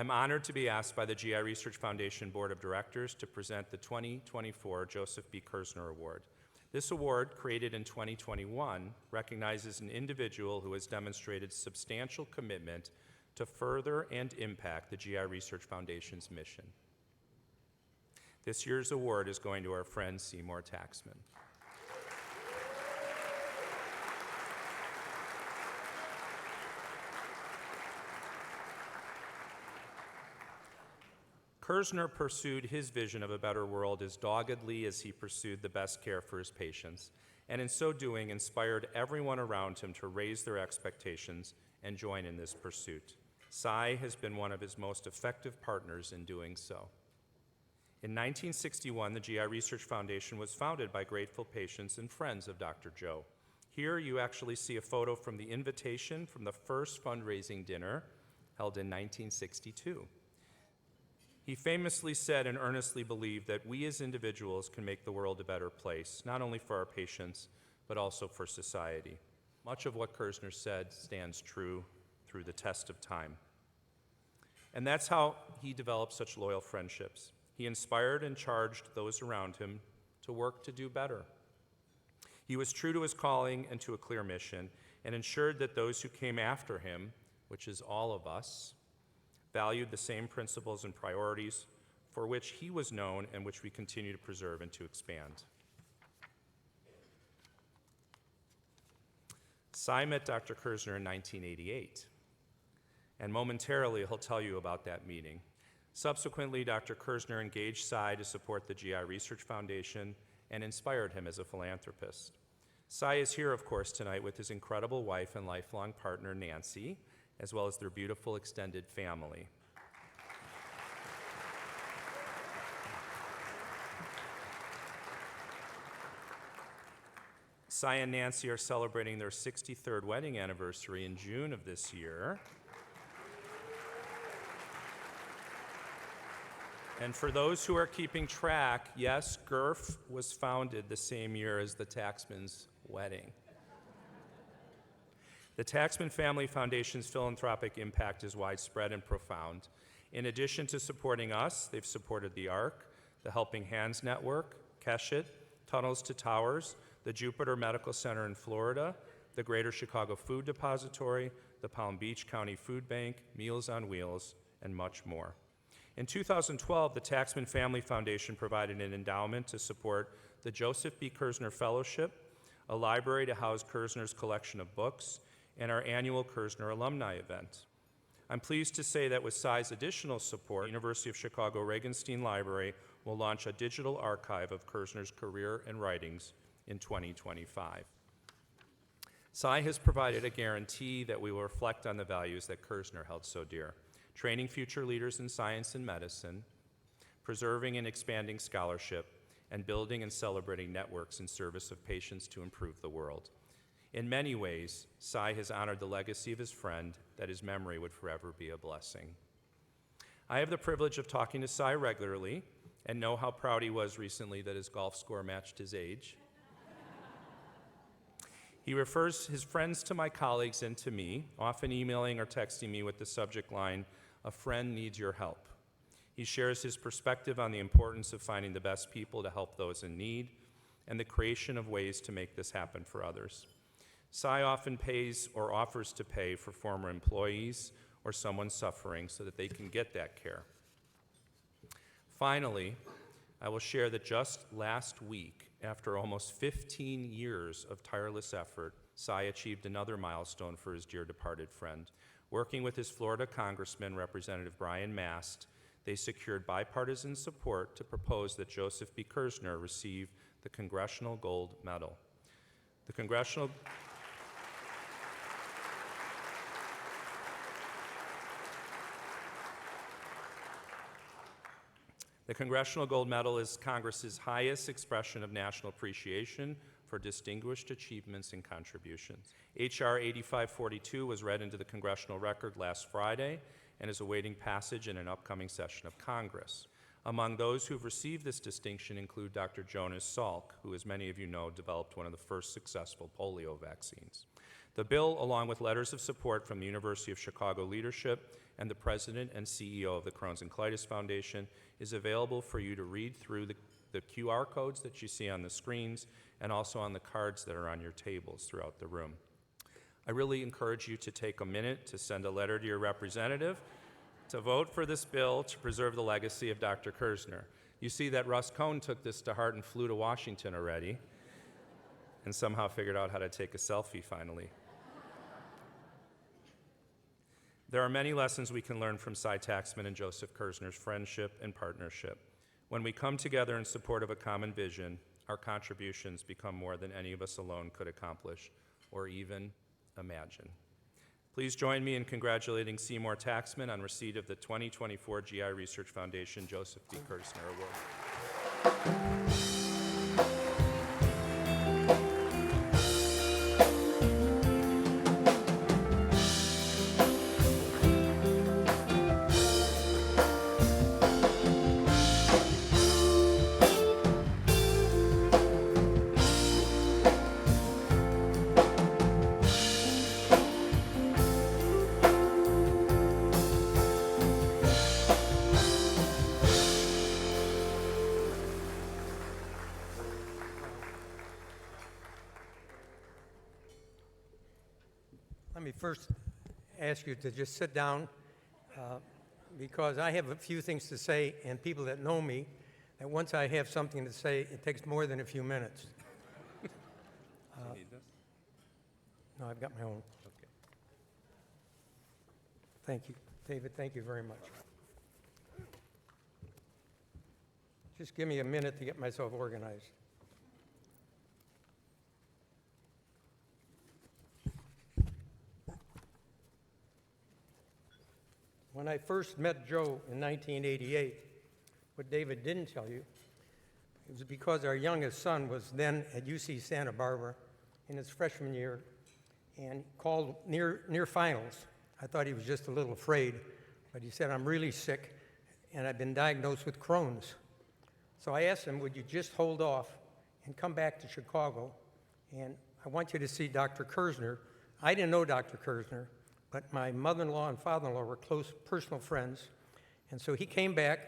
I'm honored to be asked by the GI Research Foundation Board of Directors to present the 2024 Joseph B. Kirsner Award. This award, created in 2021, recognizes an individual who has demonstrated substantial commitment to further and impact the GI Research Foundation's mission. This year's award is going to our friend Seymour Taxman. Kirsner pursued his vision of a better world as doggedly as he pursued the best care for his patients, and in so doing inspired everyone around him to raise their expectations and join in this pursuit. Cy has been one of his most effective partners in doing so. In 1961, the GI Research Foundation was founded by grateful patients and friends of Dr. Joe. Here you actually see a photo from the invitation from the first fundraising dinner held in 1962. He famously said and earnestly believed that we as individuals can make the world a better place, not only for our patients, but also for society. Much of what Kirsner said stands true through the test of time. And that's how he developed such loyal friendships. He inspired and charged those around him to work to do better. He was true to his calling and to a clear mission, and ensured that those who came after him, which is all of us, valued the same principles and priorities for which he was known and which we continue to preserve and to expand. Cy met Dr. Kirsner in 1988, and momentarily he'll tell you about that meeting. Subsequently, Dr. Kirsner engaged Cy to support the GI Research Foundation and inspired him as a philanthropist. Cy is here, of course, tonight with his incredible wife and lifelong partner, Nancy, as well as their beautiful extended family. Cy and Nancy are celebrating their 63rd wedding anniversary in June of this year. And for those who are keeping track, yes, GIRF was founded the same year as the Taxman's wedding. The Taxman Family Foundation's philanthropic impact is widespread and profound. In addition to supporting us, they've supported the ARC, the Helping Hands Network, Keshet, Tunnels to Towers, the Jupiter Medical Center in Florida, the Greater Chicago Food Depository, the Palm Beach County Food Bank, Meals on Wheels, and much more. In 2012, the Taxman Family Foundation provided an endowment to support the Joseph B. Kirsner Fellowship, a library to house Kirsner's collection of books, and our annual Kirsner alumni event. I'm pleased to say that with Cy's additional support, the University of Chicago Regenstein Library will launch a digital archive of Kirsner's career and writings in 2025. Cy has provided a guarantee that we will reflect on the values that Kirsner held so dear: training future leaders in science and medicine, preserving and expanding scholarship, and building and celebrating networks in service of patients to improve the world. In many ways, Cy has honored the legacy of his friend, that his memory would forever be a blessing. I have the privilege of talking to Cy regularly and know how proud he was recently that his golf score matched his age. He refers his friends to my colleagues and to me, often emailing or texting me with the subject line, "A friend needs your help." He shares his perspective on the importance of finding the best people to help those in need and the creation of ways to make this happen for others. Cy often pays or offers to pay for former employees or someone suffering so that they can get that care. Finally, I will share that just last week, after almost 15 years of tireless effort, Cy achieved another milestone for his dear departed friend. Working with his Florida Congressman, Representative Brian Mast, they secured bipartisan support to propose that Joseph B. Kirsner receive the Congressional Gold Medal. The Congressional Gold Medal is Congress's highest expression of national appreciation for distinguished achievements and contributions. H.R. 8542 was read into the congressional record last Friday and is awaiting passage in an upcoming session of Congress. Among those who've received this distinction include Dr. Jonas Salk, who, as many of you know, developed one of the first successful polio vaccines. The bill, along with letters of support from the University of Chicago leadership and the president and CEO of the Crohn's and Colitis Foundation, is available for you to read through the QR codes that you see on the screens and also on the cards that are on your tables throughout the room. I really encourage you to take a minute to send a letter to your representative to vote for this bill to preserve the legacy of Dr. Kirsner. You see that Russ Cohn took this to heart and flew to Washington already and somehow figured out how to take a selfie finally. There are many lessons we can learn from Cy Taxman and Joseph Kirsner's friendship and partnership. When we come together in support of a common vision, our contributions become more than any of us alone could accomplish or even imagine. Please join me in congratulating Seymour Taxman on receipt of the 2024 GI Research Foundation Joseph D. Kirsner Award. Let me first ask you to just sit down because I have a few things to say, and people that know me, that once I have something to say, it takes more than a few minutes. Do you need this? No, I've got my own. Okay. Thank you, David. Thank you very much. Just give me a minute to get myself organized. When I first met Joe in 1988, what David didn't tell you, it was because our youngest son was then at UC Santa Barbara in his freshman year and called near finals. I thought he was just a little afraid, but he said, "I'm really sick, and I've been diagnosed with Crohn's." So I asked him, would you just hold off and come back to Chicago, and I want you to see Dr. Kirsner. I didn't know Dr. Kirsner, but my mother-in-law and father-in-law were close personal friends. And so he came back.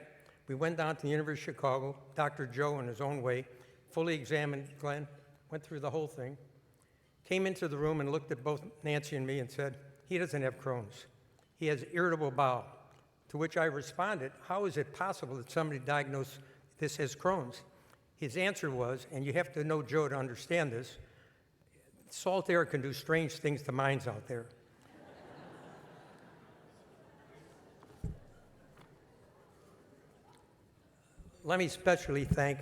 We went down to the University of Chicago. Dr. Joe, in his own way, fully examined Glenn, went through the whole thing, came into the room and looked at both Nancy and me and said, he doesn't have Crohn's. He has irritable bowel. To which I responded, how is it possible that somebody diagnosed this as Crohn's? His answer was, and you have to know Joe to understand this, salt air can do strange things to minds out there. Let me especially thank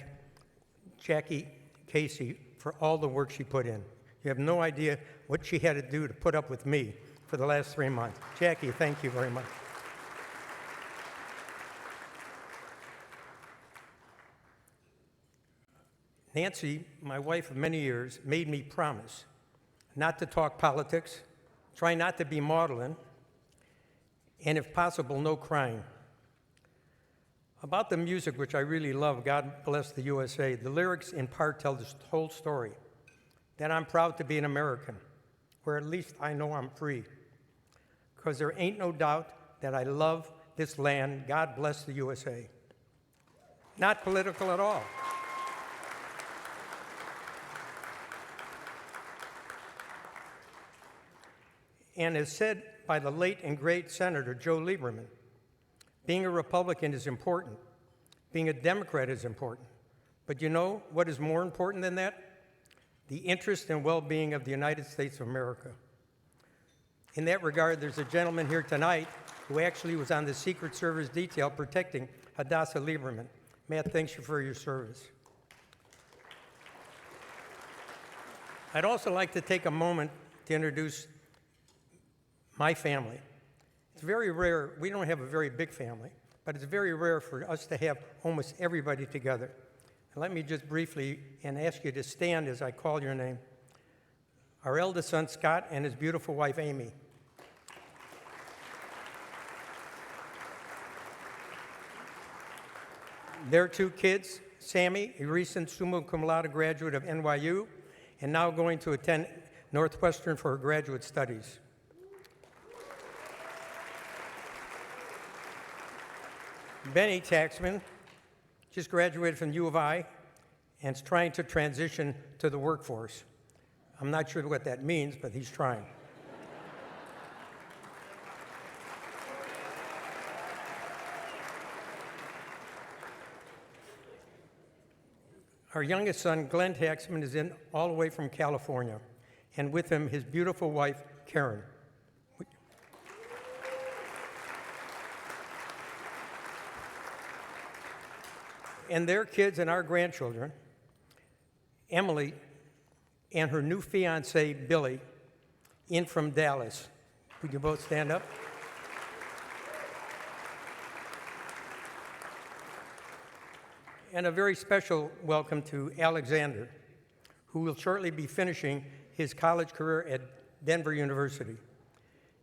Jackie Casey for all the work she put in. You have no idea what she had to do to put up with me for the last 3 months. Jackie, thank you very much. Nancy, my wife of many years, made me promise not to talk politics, try not to be maudlin, and if possible, no crying. About the music, which I really love, God Bless the USA, the lyrics in part tell this whole story. That I'm proud to be an American, where at least I know I'm free. Because there ain't no doubt that I love this land. God bless the USA. Not political at all. And as said by the late and great Senator Joe Lieberman, being a Republican is important. Being a Democrat is important. But you know what is more important than that? The interest and well-being of the United States of America. In that regard, there's a gentleman here tonight who actually was on the Secret Service detail protecting Hadassah Lieberman. Matt, thanks you for your service. I'd also like to take a moment to introduce my family. It's very rare. We don't have a very big family, but it's very rare for us to have almost everybody together. And let me just briefly and ask you to stand as I call your name. Our eldest son, Scott, and his beautiful wife, Amy. Their 2 kids, Sammy, a recent summa cum laude graduate of NYU, and now going to attend Northwestern for her graduate studies. Benny Taxman just graduated from U of I and is trying to transition to the workforce. I'm not sure what that means, but he's trying. Our youngest son, Glenn Taxman, is in all the way from California, and with him, his beautiful wife, Karen. And their kids and our grandchildren, Emily and her new fiance, Billy, in from Dallas. Would you both stand up? And a very special welcome to Alexander, who will shortly be finishing his college career at Denver University.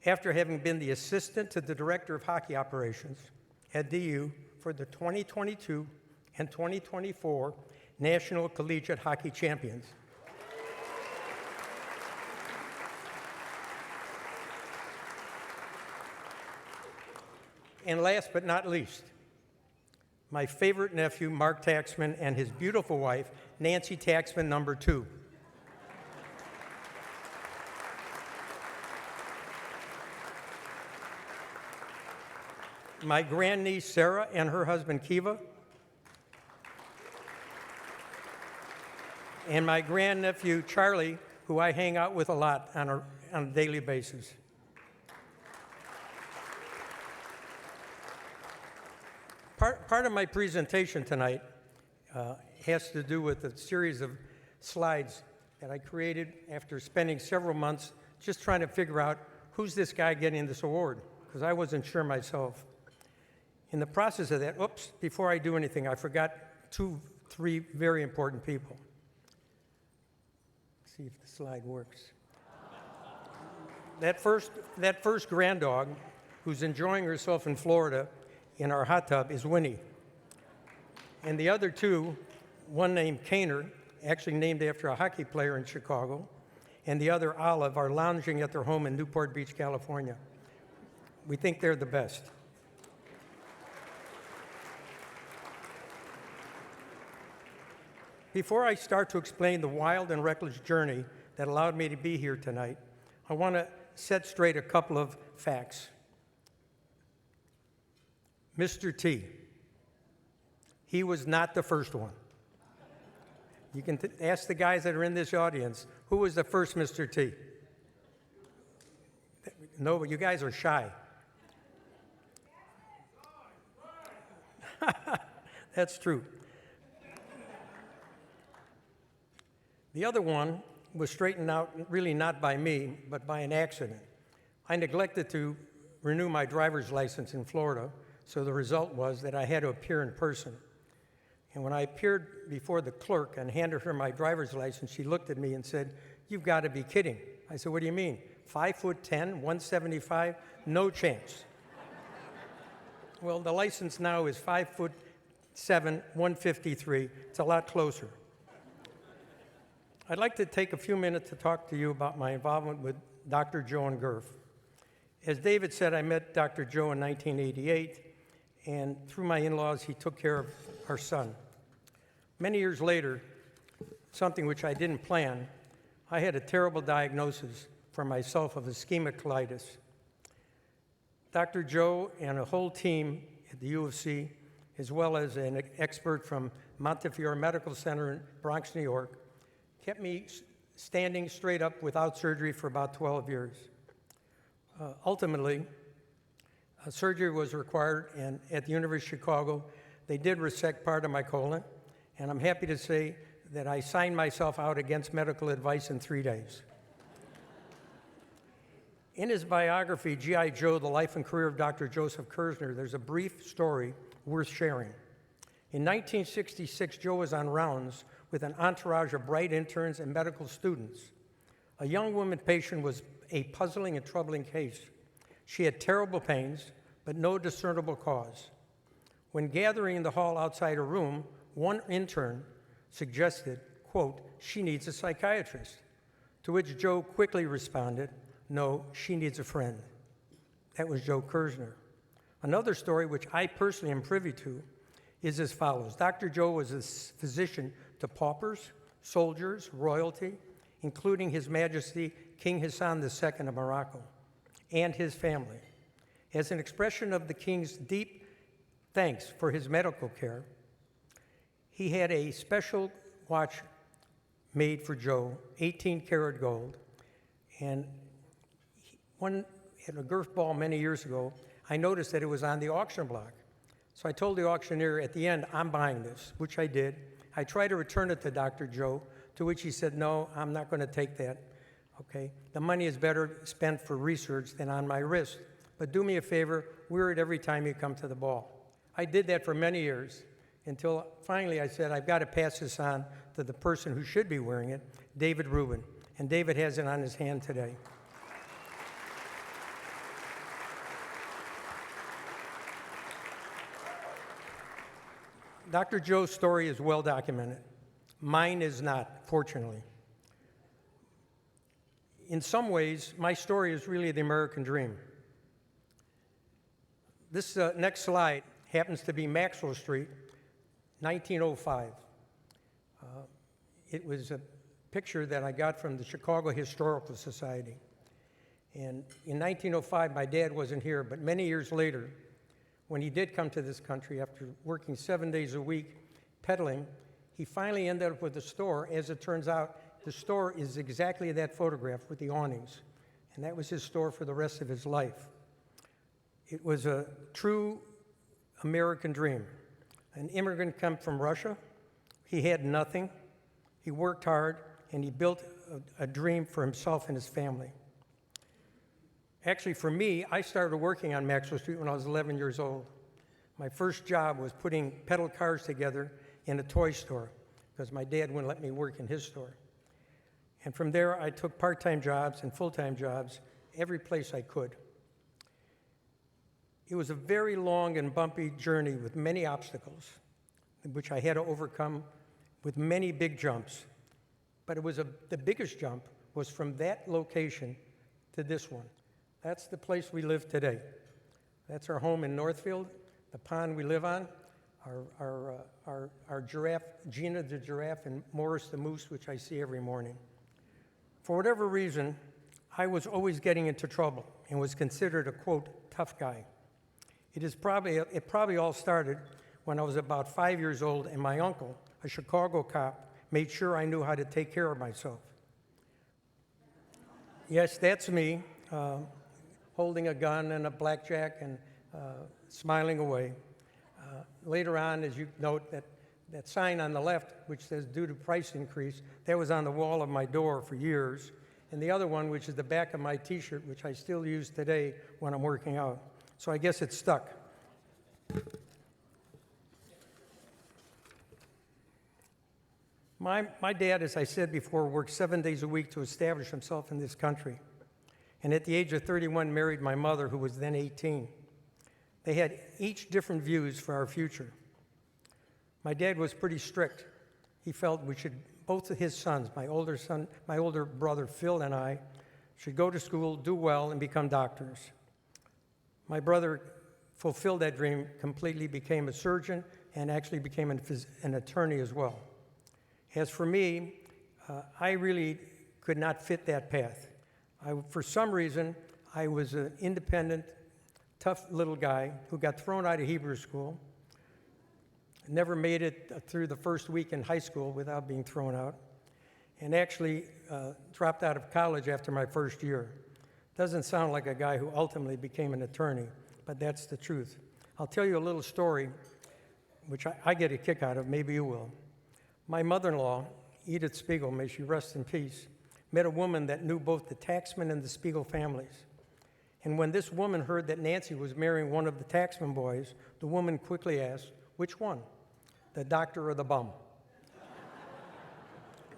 After having been the assistant to the director of hockey operations at DU for the 2022 and 2024 National Collegiate Hockey Champions. And last but not least, my favorite nephew, Mark Taxman, and his beautiful wife, Nancy Taxman, number 2. My grandniece, Sarah, and her husband, Kiva. And my grandnephew, Charlie, who I hang out with a lot on a daily basis. Part of my presentation tonight has to do with a series of slides that I created after spending several months just trying to figure out who's this guy getting this award, because I wasn't sure myself. In the process of that, before I do anything, I forgot 3 very important people. Let's see if the slide works. That first grand dog who's enjoying herself in Florida in our hot tub is Winnie. And the other 2, one named Kirsner, actually named after a hockey player in Chicago, and the other Olive, are lounging at their home in Newport Beach, California. We think they're the best. Before I start to explain the wild and reckless journey that allowed me to be here tonight, I want to set straight a couple of facts. Mr. T, he was not the first one. You can ask the guys that are in this audience, who was the first Mr. T? No, but you guys are shy. That's true. The other one was straightened out really not by me, but by an accident. I neglected to renew my driver's license in Florida, so the result was that I had to appear in person. And when I appeared before the clerk and handed her my driver's license, she looked at me and said, "You've got to be kidding." I said, "What do you mean? 5'10", 175? No chance." Well, the license now is 5'7", 153. It's a lot closer. I'd like to take a few minutes to talk to you about my involvement with Dr. Joan Gerf. As David said, I met Dr. Joe in 1988, and through my in-laws, he took care of our son. Many years later, something which I didn't plan, I had a terrible diagnosis for myself of ischemic colitis. Dr. Joe and a whole team at the U of C, as well as an expert from Montefiore Medical Center in Bronx, New York, kept me standing straight up without surgery for about 12 years. Ultimately, surgery was required, and at the University of Chicago, they did resect part of my colon, and I'm happy to say that I signed myself out against medical advice in 3 days. In his biography, G.I. Joe, The Life and Career of Dr. Joseph Kirsner, there's a brief story worth sharing. In 1966, Joe was on rounds with an entourage of bright interns and medical students. A young woman patient was a puzzling and troubling case. She had terrible pains, but no discernible cause. When gathering in the hall outside her room, one intern suggested, quote, "She needs a psychiatrist," to which Joe quickly responded, "No, she needs a friend." That was Joe Kirsner. Another story, which I personally am privy to, is as follows. Dr. Joe was a physician to paupers, soldiers, royalty, including His Majesty King Hassan II of Morocco, and his family. As an expression of the king's deep thanks for his medical care, he had a special watch made for Joe, 18-karat gold, and one at a Gurf ball many years ago, I noticed that it was on the auction block. So I told the auctioneer at the end, I'm buying this, which I did. I tried to return it to Dr. Joe, to which he said, no, I'm not going to take that. Okay, the money is better spent for research than on my wrist. But do me a favor, wear it every time you come to the ball. I did that for many years until finally I said, I've got to pass this on to the person who should be wearing it, David Rubin. And David has it on his hand today. Dr. Joe's story is well documented. Mine is not, fortunately. In some ways, my story is really the American dream. This next slide happens to be Maxwell Street, 1905. It was a picture that I got from the Chicago Historical Society. And in 1905, my dad wasn't here, but many years later, when he did come to this country after working 7 days a week peddling, he finally ended up with a store. As it turns out, the store is exactly that photograph with the awnings. And that was his store for the rest of his life. It was a true American dream. An immigrant come from Russia. He had nothing. He worked hard, and he built a dream for himself and his family. Actually, for me, I started working on Maxwell Street when I was 11 years old. My first job was putting pedal cars together in a toy store because my dad wouldn't let me work in his store. And from there, I took part-time jobs and full-time jobs every place I could. It was a very long and bumpy journey with many obstacles, which I had to overcome with many big jumps. But it was the biggest jump was from that location to this one. That's the place we live today. That's our home in Northfield, the pond we live on, our giraffe, Gina the giraffe, and Morris the moose, which I see every morning. For whatever reason, I was always getting into trouble and was considered a, quote, tough guy. It probably all started when I was about 5 years old and my uncle, a Chicago cop, made sure I knew how to take care of myself. Yes, that's me, holding a gun and a blackjack and smiling away. Later on, as you note, that sign on the left, which says due to price increase, that was on the wall of my door for years. And the other one, which is the back of my T-shirt, which I still use today when I'm working out. So I guess it's stuck. My dad, as I said before, worked 7 days a week to establish himself in this country. And at the age of 31, married my mother, who was then 18. They had each different views for our future. My dad was pretty strict. He felt we should, both of his sons, my older brother Phil and I, should go to school, do well, and become doctors. My brother fulfilled that dream completely, became a surgeon, and actually became an attorney as well. As for me, I really could not fit that path. For some reason, I was an independent, tough little guy who got thrown out of Hebrew school, never made it through the first week in high school without being thrown out, and actually dropped out of college after my first year. Doesn't sound like a guy who ultimately became an attorney, but that's the truth. I'll tell you a little story, which I get a kick out of, maybe you will. My mother-in-law, Edith Spiegel, may she rest in peace, met a woman that knew both the Taxman and the Spiegel families. And when this woman heard that Nancy was marrying one of the Taxman boys, the woman quickly asked, which one, the doctor or the bum?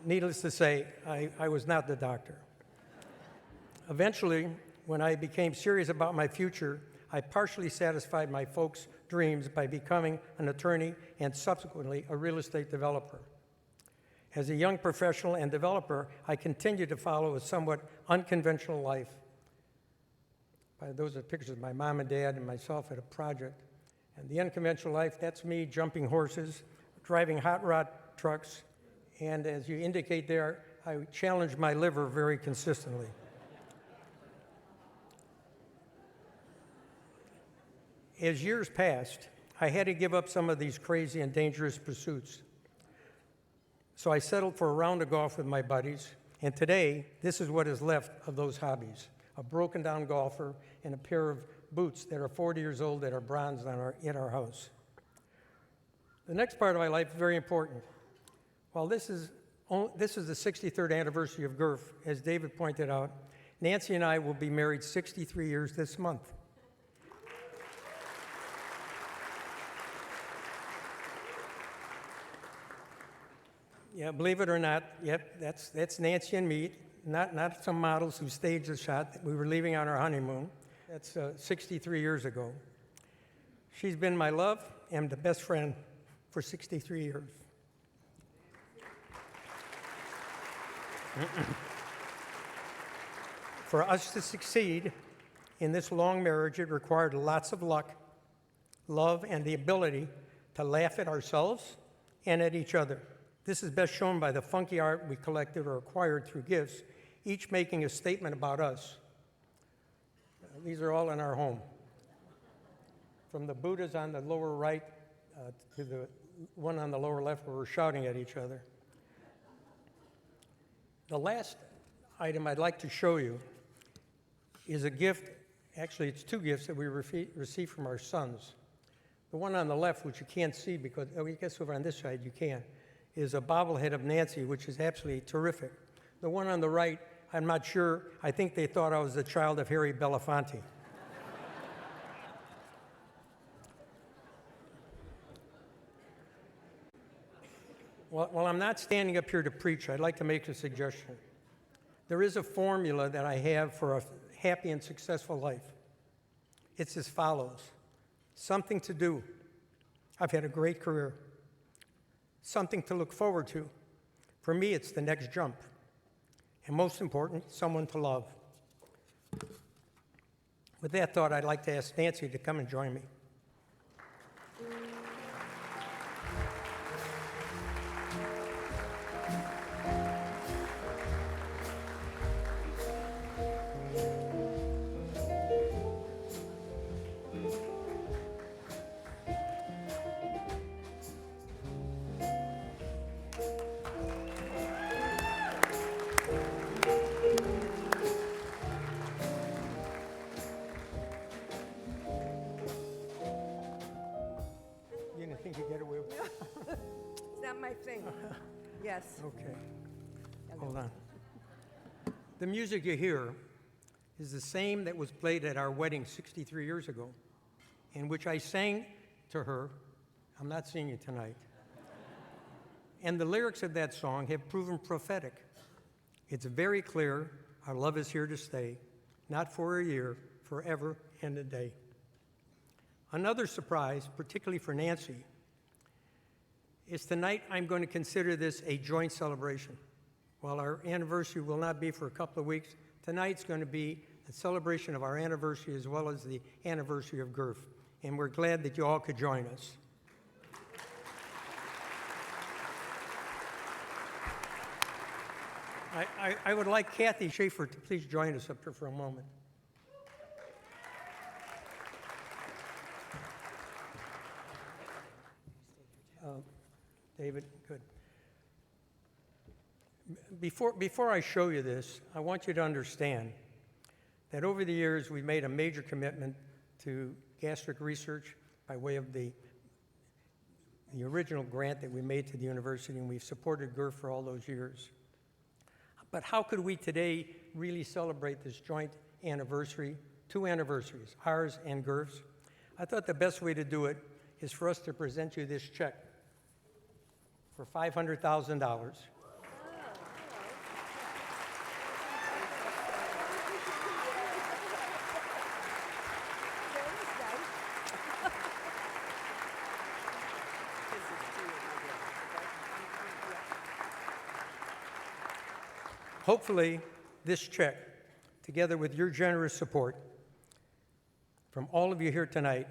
Needless to say, I was not the doctor. Eventually, when I became serious about my future, I partially satisfied my folks' dreams by becoming an attorney and subsequently a real estate developer. As a young professional and developer, I continued to follow a somewhat unconventional life. Those are pictures of my mom and dad and myself at a project. And the unconventional life, that's me jumping horses, driving hot rod trucks, and as you indicate there, I challenge my liver very consistently. As years passed, I had to give up some of these crazy and dangerous pursuits. So I settled for a round of golf with my buddies, and today, this is what is left of those hobbies: a broken-down golfer and a pair of boots that are 40 years old that are bronzed in our house. The next part of my life is very important. While this is the 63rd anniversary of GERF, as David pointed out, Nancy and I will be married 63 years this month. Yeah, believe it or not, yep, that's Nancy and me, not some models who staged the shot. We were leaving on our honeymoon. That's 63 years ago. She's been my love and the best friend for 63 years. For us to succeed in this long marriage, it required lots of luck, love, and the ability to laugh at ourselves and at each other. This is best shown by the funky art we collected or acquired through gifts, each making a statement about us. These are all in our home. From the Buddhas on the lower right to the one on the lower left where we're shouting at each other. The last item I'd like to show you is a gift. Actually, it's two gifts that we received from our sons. The one on the left, which you can't see because, I guess over on this side you can, is a bobblehead of Nancy, which is absolutely terrific. The one on the right, I'm not sure. I think they thought I was the child of Harry Belafonte. While I'm not standing up here to preach, I'd like to make a suggestion. There is a formula that I have for a happy and successful life. It's as follows: something to do. I've had a great career. Something to look forward to. For me, it's the next jump. And most important, someone to love. With that thought, I'd like to ask Nancy to come and join me. You didn't think you'd get away with it? It's not my thing. Yes. Okay. Hold on. The music you hear is the same that was played at our wedding 63 years ago, in which I sang to her. I'm not singing tonight. And the lyrics of that song have proven prophetic. It's very clear our love is here to stay, not for a year, forever and a day. Another surprise, particularly for Nancy, is tonight I'm going to consider this a joint celebration. While our anniversary will not be for a couple of weeks, tonight's going to be a celebration of our anniversary as well as the anniversary of GERF. And we're glad that you all could join us. I would like Kathy Schaefer to please join us up here for a moment. David, good. Before I show you this, I want you to understand that over the years we've made a major commitment to gastric research by way of the original grant that we made to the university, and we've supported GERF for all those years. But how could we today really celebrate this joint anniversary, two anniversaries, ours and GERF's? I thought the best way to do it is for us to present you this check for $500,000. Hopefully, this check, together with your generous support, from all of you here tonight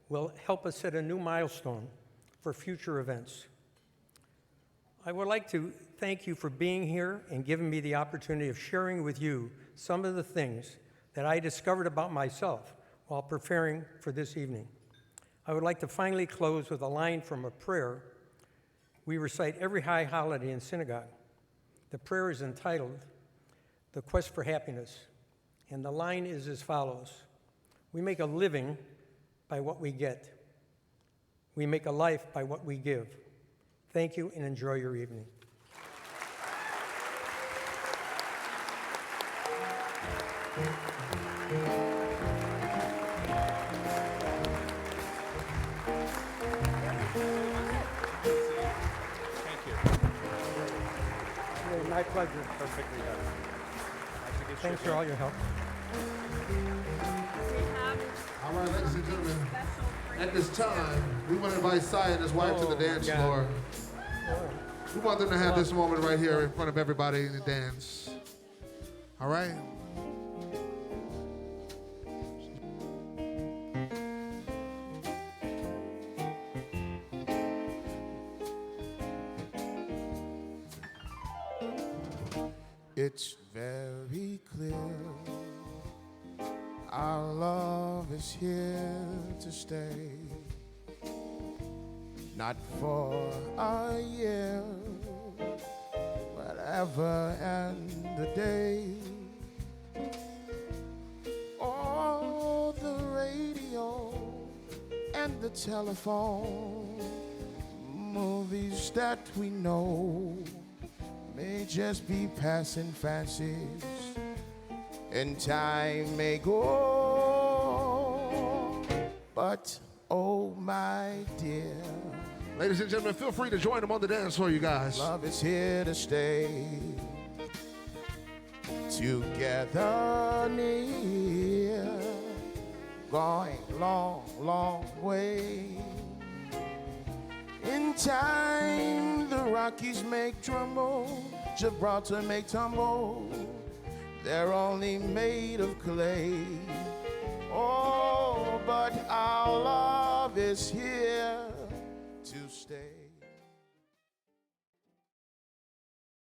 will help us set a new milestone for future events. I would like to thank you for being here and giving me the opportunity of sharing with you some of the things that I discovered about myself while preparing for this evening. I would like to finally close with a line from a prayer we recite every high holiday in synagogue. The prayer is entitled, "The Quest for Happiness," and the line is as follows: "We make a living by what we get. We make a life by what we give." Thank you and enjoy your evening. Thank you. My pleasure. Perfectly done. Thanks for all your help. All right, ladies and gentlemen, at this time, we want to invite Cy and his wife to the dance God. floor. We want them to have this moment right here in front of everybody in the dance. All right? It's very clear our love is here to stay. Not for a year, but ever and a day. Oh, the radio and the telephone, movies that we know may just be passing fancies, and time may go, but oh my dear, ladies and gentlemen, feel free to join them on the dance floor, you guys. Love is here to stay, together near, going long, long way. In time, the Rockies make tremble, Gibraltar make tumble. They're only made of clay. Oh, but our love is here